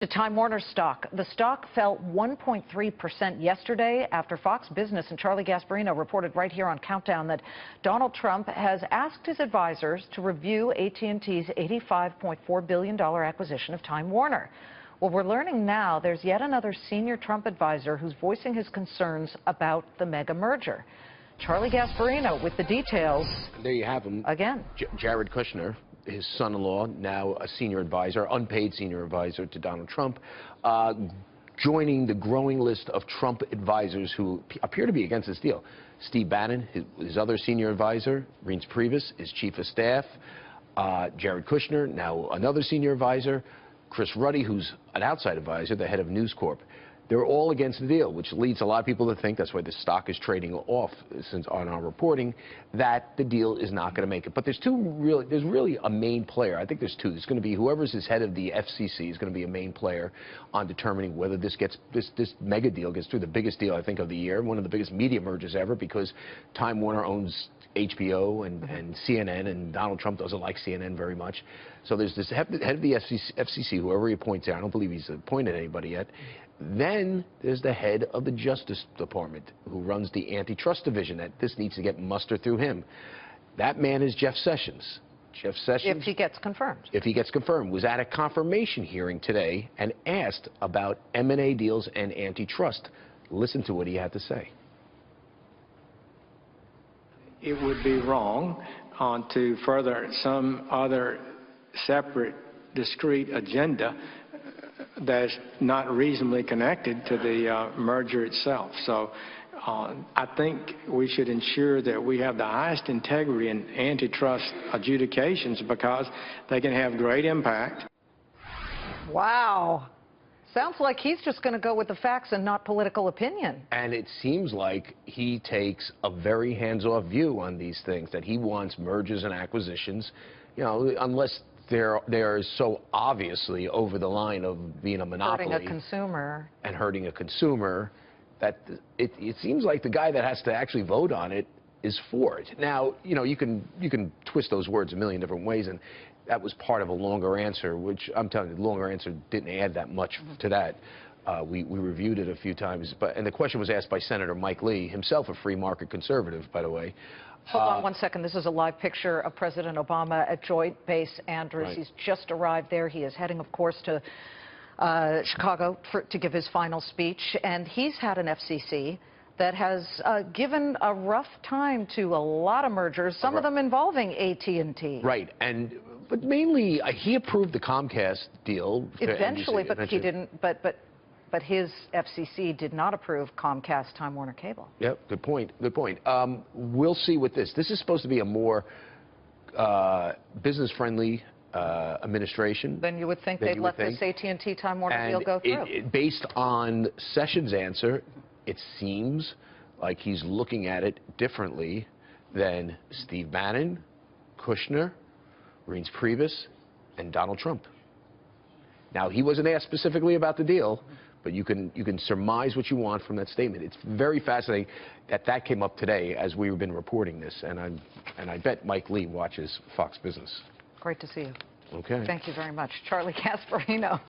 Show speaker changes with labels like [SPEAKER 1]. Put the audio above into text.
[SPEAKER 1] The Time Warner stock. The stock fell 1.3% yesterday after Fox Business and Charlie Gasparino reported right here on Countdown that Donald Trump has asked his advisors to review AT&T's $85.4 billion acquisition of Time Warner. Well, we're learning now there's yet another senior Trump advisor who's voicing his concerns about the mega merger. Charlie Gasparino with the details.
[SPEAKER 2] There you have him.
[SPEAKER 1] Again.
[SPEAKER 2] Jared Kushner, his son-in-law, now a senior advisor, unpaid senior advisor to Donald Trump, joining the growing list of Trump advisors who appear to be against this deal. Steve Bannon, his other senior advisor, Reince Priebus, his chief of staff, Jared Kushner, now another senior advisor, Chris Ruddy, who's an outside advisor, the head of News Corp. They're all against the deal, which leads a lot of people to think, that's why the stock is trading off since on our reporting, that the deal is not going to make it. But there's really a main player. I think there's two. There's going to be whoever's his head of the FCC is going to be a main player on determining whether this mega deal gets through. The biggest deal, I think, of the year, one of the biggest media mergers ever, because Time Warner owns HBO and CNN, and Donald Trump doesn't like CNN very much. So there's this head of the FCC, whoever he appoints there. I don't believe he's appointed anybody yet. Then there's the head of the Justice Department, who runs the antitrust division. That this needs to get mustered through him. That man is Jeff Sessions. Jeff Sessions,
[SPEAKER 1] if he gets confirmed.
[SPEAKER 2] If he gets confirmed, was at a confirmation hearing today and asked about M&A deals and antitrust. Listen to what he had to say.
[SPEAKER 3] It would be wrong to further some other separate, discrete agenda that's not reasonably connected to the merger itself. So I think we should ensure that we have the highest integrity in antitrust adjudications, because they can have great impact.
[SPEAKER 1] Wow. Sounds like he's just going to go with the facts and not political opinion. And
[SPEAKER 2] it seems like he takes a very hands-off view on these things, that he wants mergers and acquisitions, you know, unless they're so obviously over the line of being a monopoly.
[SPEAKER 1] Hurting a consumer.
[SPEAKER 2] And hurting a consumer, that it seems like the guy that has to actually vote on it is for it. Now, you know, you can twist those words a million different ways, and that was part of a longer answer, which I'm telling you, the longer answer didn't add that much to that. We reviewed it a few times, and the question was asked by Senator Mike Lee, himself a free market conservative, by the way.
[SPEAKER 1] Hold on one second. This is a live picture of President Obama at Joint Base Andrews. Right. He's just arrived there. He is heading, of course, to Chicago to give his final speech, and he's had an FCC that has given a rough time to a lot of mergers, some of them involving AT&T.
[SPEAKER 2] Right, but mainly he approved the Comcast deal.
[SPEAKER 1] Eventually, but he didn't. But his FCC did not approve Comcast Time Warner Cable.
[SPEAKER 2] Yep, good point. Good point. We'll see with this. This is supposed to be a more business-friendly administration.
[SPEAKER 1] Then you would think they'd let this AT&T Time Warner deal go through.
[SPEAKER 2] Based on Sessions' answer, it seems like he's looking at it differently than Steve Bannon, Kushner, Reince Priebus, and Donald Trump. Now, he wasn't asked specifically about the deal, but you can surmise what you want from that statement. It's very fascinating that came up today as we've been reporting this, and I bet Mike Lee watches Fox Business.
[SPEAKER 1] Great to see you.
[SPEAKER 2] Okay.
[SPEAKER 1] Thank you very much. Charlie Gasparino.